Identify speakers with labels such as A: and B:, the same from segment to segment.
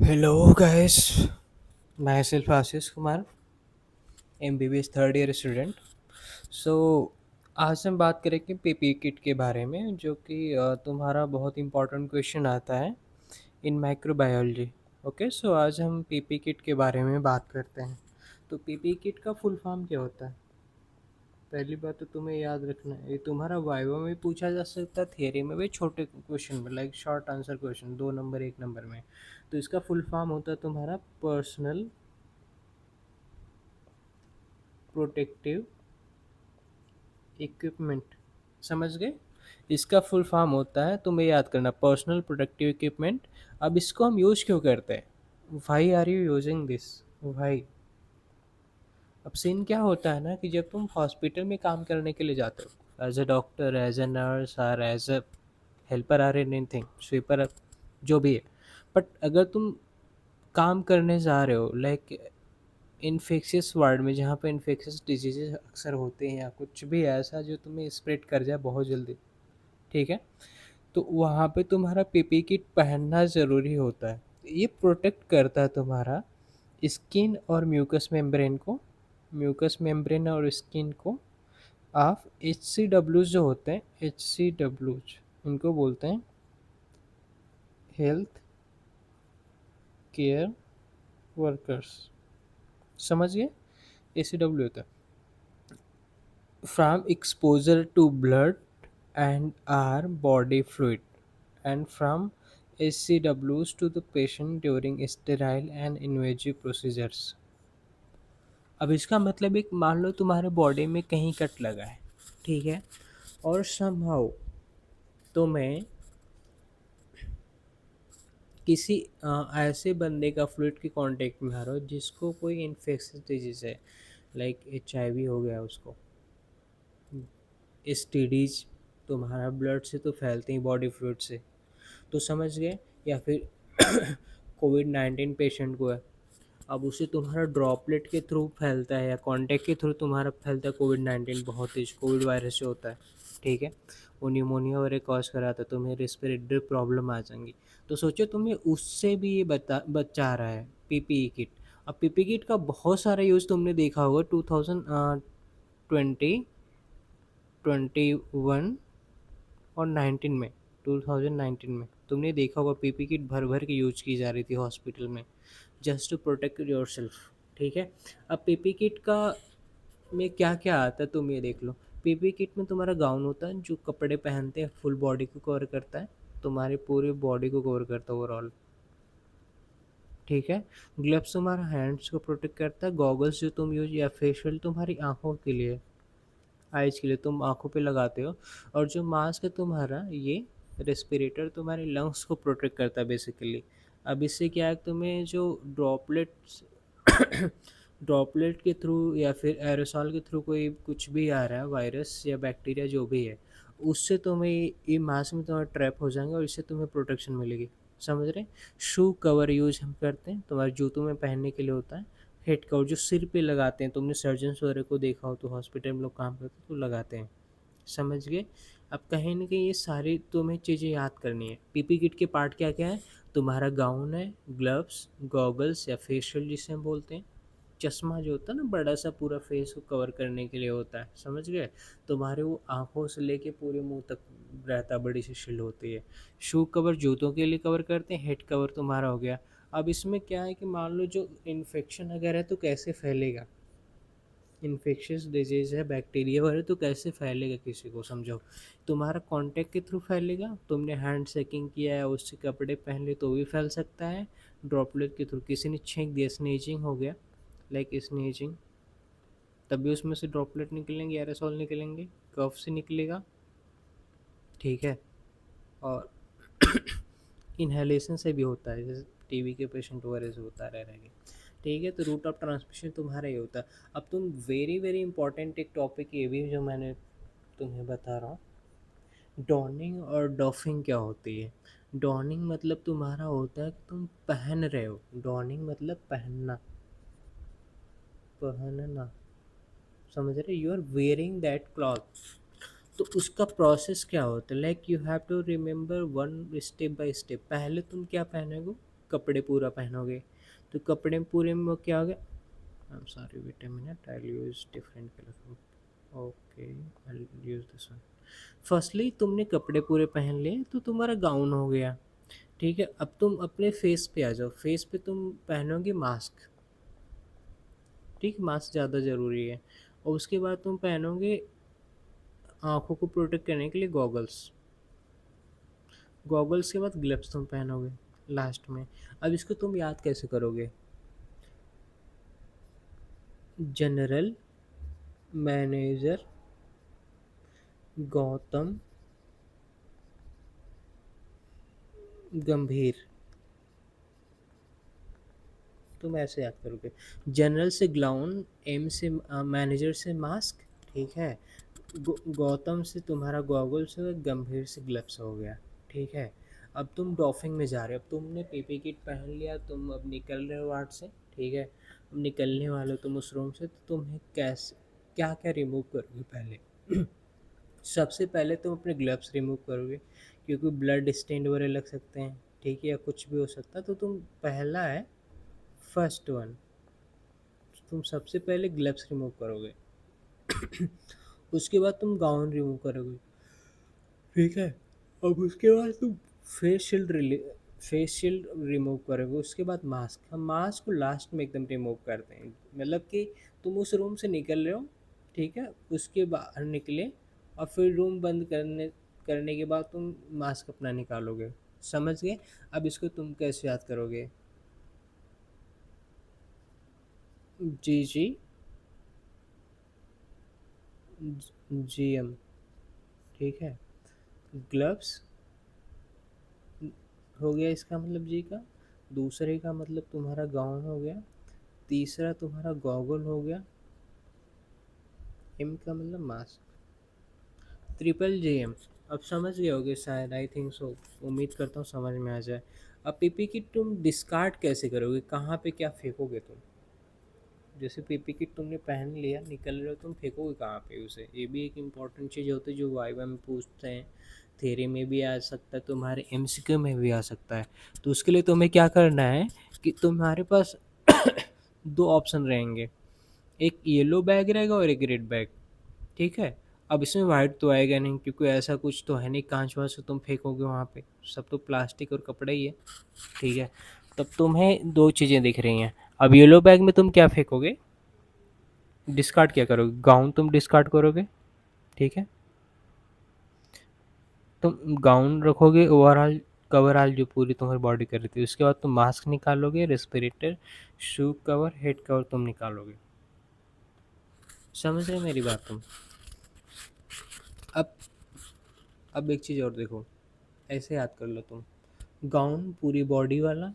A: Hello, guys. Myself Ashish Kumar, MBBS third year student. So आज हम बात करेंगे पीपी किट के बारे में, जो कि तुम्हारा बहुत इंपॉर्टेंट क्वेश्चन आता है इन माइक्रोबायोलॉजी. ओके, सो आज हम पीपी किट के बारे में बात करते हैं. तो पीपी किट का फुल फॉर्म क्या होता है? पहली बात तो तुम्हें याद रखना है, ये तुम्हारा वाइवा में पूछा जा सकता है, थियरी में भी, छोटे क्वेश्चन में, like short answer question 2 number 1 number में. तो इसका फुल फॉर्म होता है तुम्हारा पर्सनल प्रोटेक्टिव इक्विपमेंट. समझ गए? इसका फुल फॉर्म होता है, तुम्हें याद करना, पर्सनल प्रोटेक्टिव इक्विपमेंट. अब इसको हम यूज़ क्यों करते हैं? Why are you using this? Why? अब सीन क्या होता है ना, कि जब तुम हॉस्पिटल में काम करने के लिए जाते हो, as a doctor, as a nurse, और as a helper, or anything, sweeper, जो भी है. बट अगर तुम काम करने जा रहे हो, लाइक इन्फेक्शियस वार्ड में, जहाँ पे इन्फेक्शियस डिजीजेज अक्सर होते हैं, या कुछ भी ऐसा जो तुम्हें स्प्रेड कर जाए बहुत जल्दी, ठीक है, तो वहाँ पे तुम्हारा पीपी किट पहनना ज़रूरी होता है. ये प्रोटेक्ट करता है तुम्हारा स्किन और म्यूकस मेम्ब्रेन को, म्यूकस मेम्ब्रेन और स्किन को. आप एच सी डब्ल्यूज जो होते हैं, एच सी डब्ल्यूज, इनको बोलते हैं हेल्थ केयर वर्कर्स. समझ गए? ए सी डब्ल्यू होता है from exposure to blood and our body fluid, and from SCWs to the patient during sterile and invasive procedures. अब इसका मतलब एक, मान लो तुम्हारे बॉडी में कहीं कट लगा है, ठीक है, और समहाउ तुम्हें किसी ऐसे बंदे का फ्लूइड के कांटेक्ट में आ रहा हो जिसको कोई इन्फेक्शियस डिजीज है, लाइक HIV हो गया उसको, STDs तुम्हारा ब्लड से तो फैलते ही, बॉडी फ्लूइड से, तो समझ गए. या फिर कोविड 19 पेशेंट को है, अब उसे तुम्हारा ड्रॉपलेट के थ्रू फैलता है या कांटेक्ट के थ्रू तुम्हारा फैलता है. कोविड 19 बहुत तेज कोविड वायरस से होता है, ठीक है, वो न्यूमोनिया वगैरह कॉज कराता है, तुम्हें रेस्पिरेटरी प्रॉब्लम आ जाएंगी. तो सोचो, तुम्हें उससे भी ये बचा रहा है पीपीई किट. अब पीपी किट का बहुत सारा यूज़ तुमने देखा होगा 2021 और 19 में. 2019 में तुमने देखा होगा पीपी किट भर भर के यूज की जा रही थी हॉस्पिटल में, just to protect yourself. ठीक है. अब पीपी किट का में क्या क्या आता है तुम ये देख लो. पीपी किट में तुम्हारा गाउन होता है, जो कपड़े पहनते हैं, फुल बॉडी को कवर करता है, तुम्हारी पूरी बॉडी को कवर करता है ओवरऑल, ठीक है. ग्लव्स तुम्हारा हैंड्स को प्रोटेक्ट करता है. गॉगल्स जो तुम यूज, या फेशियल तुम्हारी आंखों के लिए, आइज के लिए तुम आंखों पे लगाते हो. और जो मास्क है तुम्हारा, ये रेस्पिरेटर तुम्हारे लंग्स को प्रोटेक्ट करता है बेसिकली. अब इससे क्या है, तुम्हें जो ड्रॉपलेट्स ड्रॉपलेट के थ्रू या फिर एरोसॉल के थ्रू कोई कुछ भी आ रहा है, वायरस या बैक्टीरिया जो भी है, उससे तुम्हें ये मास्क में तुम्हारा ट्रैप हो जाएंगे, और इससे तुम्हें प्रोटेक्शन मिलेगी. समझ रहे? शू कवर यूज हम करते हैं, तुम्हारे जूतों में पहनने के लिए होता है. हेड कवर जो सिर पे लगाते हैं, तुमने सर्जन्स वगैरह को देखा हो तो हॉस्पिटल में लोग काम करते हैं तो लगाते हैं. समझ गए? अब कहीं ना कहीं ये सारी तुम्हें चीज़ें याद करनी है. पीपी किट के पार्ट क्या क्या है? तुम्हारा गाउन है, ग्लव्स, गॉगल्स या फेशियल जिसे हम बोलते हैं, चश्मा जो होता है ना, बड़ा सा पूरा फेस को कवर करने के लिए होता है. समझ गए? तुम्हारे वो आंखों से लेके पूरे मुंह तक रहता है, बड़ी सी शील्ड होती है. शू कवर जूतों के लिए कवर करते हैं. हेड कवर तुम्हारा हो गया. अब इसमें क्या है कि मान लो जो इन्फेक्शन अगर है तो कैसे फैलेगा, इन्फेक्शियस डिजीज है, बैक्टीरिया वगैरह, तो कैसे फैलेगा किसी को, समझो. तुम्हारा कांटेक्ट के थ्रू फैलेगा, तुमने हैंड शेकिंग किया है, उससे कपड़े पहन ले तो भी फैल सकता है. ड्रॉपलेट के थ्रू किसी ने छींक दिया, स्नीजिंग हो गया, लाइक स्नीजिंग, तब भी उसमें से ड्रॉपलेट निकलेंगे, एरोसॉल निकलेंगे, कफ से निकलेगा, ठीक है. और इन्हेलेशन से भी होता है, जैसे टीबी के पेशेंट वगैरह से होता रह रहेगा, ठीक है. तो रूट ऑफ ट्रांसमिशन तुम्हारा ही होता है. अब तुम वेरी वेरी इंपॉर्टेंट एक टॉपिक ये भी है जो मैंने तुम्हें बता रहा हूँ. डॉनिंग और डॉफिंग क्या होती है? डॉनिंग मतलब तुम्हारा होता है कि तुम पहन रहे हो. डॉनिंग मतलब पहनना, पहनना, समझ रहे? You are wearing that cloth. तो उसका प्रोसेस क्या होता है? Like you have to remember one step by step. पहले तुम क्या पहनोगे? कपड़े पूरा पहनोगे। तो कपड़े पूरे में वो क्या हो गया, I am sorry wait a minute, I will use different colour, okay I will use this one. Firstly तुमने कपड़े पूरे पहन लिए तो तुम्हारा गाउन हो गया, ठीक है। अब तुम अपने फेस पे आ जाओ, फेस पे तुम पहनोगे मास्क, ठीक, मास्क ज़्यादा ज़रूरी है। और उसके बाद तुम पहनोगे आँखों को प्रोटेक्ट करने के लिए गॉगल्स, गॉगल्स के बाद ग्लव्स तुम पहनोगे लास्ट में। अब इसको तुम याद कैसे करोगे, जनरल मैनेजर गौतम गंभीर, तुम ऐसे याद करोगे। जनरल से ग्लाउन, एम से मैनेजर से मास्क, ठीक है। गौतम से तुम्हारा गॉगल्स हो, गंभीर से ग्लव्स हो गया, ठीक है। अब तुम डॉफिंग में जा रहे हो, अब तुमने पीपी किट पहन लिया, तुम अब निकल रहे हो वार्ड से, ठीक है। अब निकलने वाले हो तुम उस रूम से, तो तुम्हें कैसे क्या क्या रिमूव करोगे पहले। सबसे पहले तुम अपने ग्लव्स रिमूव करोगे, क्योंकि ब्लड स्टेन वगैरह लग सकते हैं, ठीक है, या कुछ भी हो सकता है। तो तुम पहला है फर्स्ट वन, तुम सबसे पहले ग्लव्स रिमूव करोगे। उसके बाद तुम गाउन रिमूव करोगे, ठीक है। अब उसके बाद तुम face shield face shield remove करोगे। उसके बाद मास्क, हम मास्क को लास्ट में एकदम रिमूव करते हैं, मतलब कि तुम उस रूम से निकल रहे हो, ठीक है, उसके बाहर निकले और फिर रूम बंद करने करने के बाद तुम मास्क अपना निकालोगे, समझ गए। अब इसको तुम कैसे याद करोगे, जी जी, जी एम, ठीक है। ग्लव्स हो गया इसका मतलब जी का, दूसरे का मतलब तुम्हारा गाउन हो गया, तीसरा तुम्हारा गॉगल हो गया, एम का मतलब मास्क, ट्रिपल जे एम। अब समझ गए होगे शायद, आई थिंक सो, उम्मीद करता हूँ समझ में आ जाए। अब पीपी किट तुम डिस्कार्ड कैसे करोगे, कहाँ पे क्या फेंकोगे तुम, जैसे पीपी किट तुमने पहन लिया, निकल रहे हो, तुम फेंकोगे कहाँ पे उसे, ये भी एक इम्पॉर्टेंट चीज़ होती है जो वाइवा में पूछते हैं, थ्योरी में भी आ सकता है, तुम्हारे एमसीक्यू में भी आ सकता है। तो उसके लिए तुम्हें क्या करना है कि तुम्हारे पास दो ऑप्शन रहेंगे, एक येलो बैग रहेगा और एक रेड बैग, ठीक है। अब इसमें वाइट तो आएगा नहीं, क्योंकि ऐसा कुछ तो है नहीं कांच वाँच से तुम फेंकोगे वहाँ पे, सब तो प्लास्टिक और कपड़ा ही है, ठीक है। तब तुम्हें दो चीज़ें दिख रही हैं। अब येलो बैग में तुम क्या फेंकोगे, डिस्कार्ड क्या करोगे, गाउन तुम डिस्कार्ड करोगे, ठीक है। तुम गाउन रखोगे, ओवरऑल कवरऑल जो पूरी तुम्हारी बॉडी कर रही थी। उसके बाद तुम मास्क निकालोगे, respirator, shoe cover, head cover तुम निकालोगे, समझ रहे मेरी बात तुम। अब अब एक चीज़ और देखो, ऐसे याद कर लो तुम, गाउन पूरी बॉडी वाला,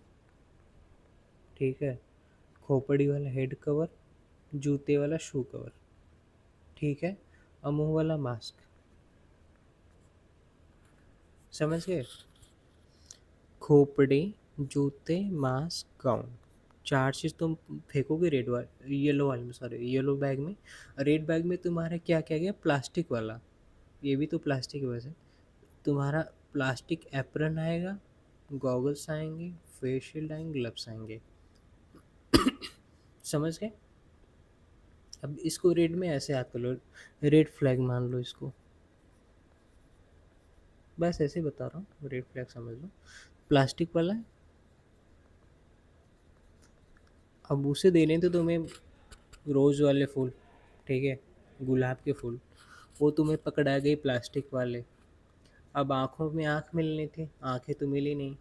A: ठीक है, खोपड़ी वाला हेड कवर, जूते वाला शू कवर, ठीक है, और मुंह वाला मास्क, समझ गए। खोपड़ी, जूते, मास्क, गाउन, चार चीज़ तुम फेंकोगे रेड वाले, येलो वाले में, सॉरी येलो बैग में। रेड बैग में तुम्हारा क्या क्या गया, प्लास्टिक वाला, ये भी तो प्लास्टिक है वैसे, तुम्हारा प्लास्टिक एप्रन आएगा, गॉगल्स आएंगे, फेस शील्ड आएंगे, ग्लव्स आएंगे, समझ गए। अब इसको रेड में ऐसे याद कर लो, रेड फ्लैग मान लो इसको, बस ऐसे ही बता रहा हूँ, रेड फ्लैग समझ लो, प्लास्टिक वाला है। अब उसे देने थे तुम्हें रोज़ वाले फूल, ठीक है, गुलाब के फूल, वो तुम्हें पकड़ा गई प्लास्टिक वाले। अब आँखों में आँख मिलनी थी, आँखें तो मिली नहीं,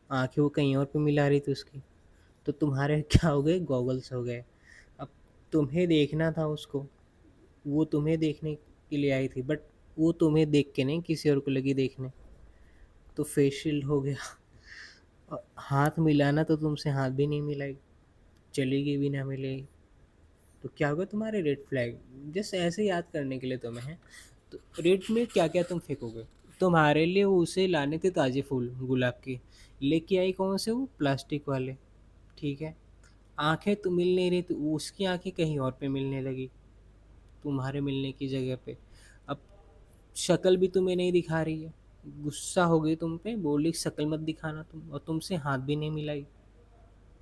A: आँखें वो कहीं और पे मिला रही थी उसकी, तो तुम्हारे क्या हो गए, गॉगल्स हो गए। अब तुम्हें देखना था उसको, वो तुम्हें देखने के लिए आई थी, बट वो तुम्हें देख के नहीं किसी और को लगी देखने, तो फेस शील्ड हो गया। हाथ मिलाना तो तुमसे हाथ भी नहीं मिलाई, चलेगी भी ना मिलेगी, तो क्या होगा, तुम्हारे रेड फ्लैग। जस्ट ऐसे याद करने के लिए तुम्हें है। तो रेड में क्या क्या तुम फेंकोगे, तुम्हारे लिए वो उसे लाने थे ताज़े फूल गुलाब के, लेके आई कौन से, वो प्लास्टिक वाले, ठीक है। आंखें तो मिल नहीं रही, तो उसकी आंखें कहीं और पे मिलने लगी, तुम्हारे मिलने की जगह पे। अब शक्ल भी तुम्हें नहीं दिखा रही है, गुस्सा हो गई तुम पे, बोली शक्ल मत दिखाना तुम, और तुमसे हाथ भी नहीं मिलाई।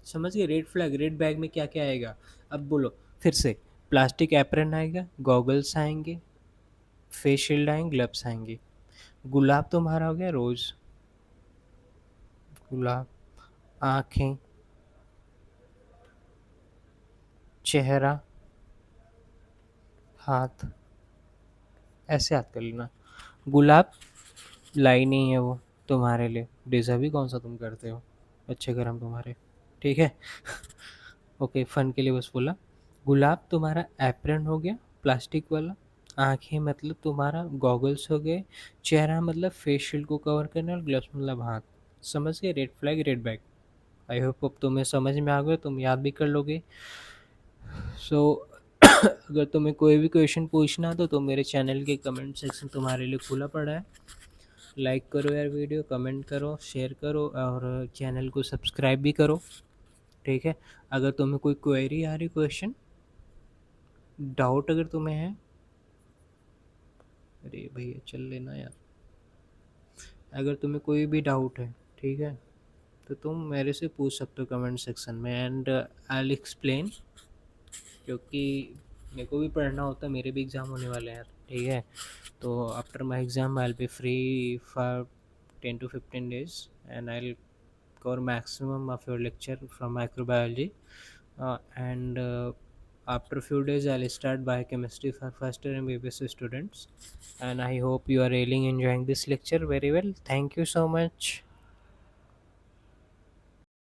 A: समझ गए? रेड फ्लैग, रेड बैग में क्या क्या आएगा? अब बोलो फिर से। प्लास्टिक एप्रन आएगा, गॉगल्स आएंगे, फेस शील्ड आएंगे, ग्लव्स आएंगे। गुलाब तुम्हारा हो गया रोज, गुलाब। आंखें, चेहरा, हाथ, ऐसे याद कर लेना। गुलाब लाई नहीं है वो तुम्हारे लिए, डिजर्व भी कौन सा तुम करते हो, अच्छे कर्म तुम्हारे। ठीक है। ओके, फन के लिए बस बोला। गुलाब तुम्हारा एप्रन हो गया, प्लास्टिक वाला। आंखें मतलब तुम्हारा गॉगल्स हो गए। चेहरा मतलब फेस शील्ड को कवर करना, और ग्लव्स मतलब हाथ। समझ गए? Red flag, red bag. I hope अब तुम्हें समझ में आ गया, तुम याद भी कर लोगे। सो अगर तुम्हें कोई भी क्वेश्चन पूछना तो मेरे चैनल के कमेंट सेक्शन तुम्हारे लिए खुला पड़ा है। लाइक करो यार वीडियो, कमेंट करो, शेयर करो, और चैनल को सब्सक्राइब भी करो। ठीक है। अगर तुम्हें कोई क्वेरी आ रही, क्वेश्चन, डाउट अगर तुम्हें है, अरे भैया चल लेना यार। अगर तुम्हें कोई भी डाउट है, ठीक है, तो तुम मेरे से पूछ सकते हो कमेंट सेक्शन में, एंड आई विल एक्सप्लेन। क्योंकि मेरे को भी पढ़ना होता है, मेरे भी एग्ज़ाम होने वाले हैं यार। ठीक है। तो after my exam I will be free for 10 to 15 days, and I'll cover maximum of your lecture from microbiology. And after a few days I'll start biochemistry for first year MBBS students. And I hope you are really enjoying this lecture very well. Thank you so much.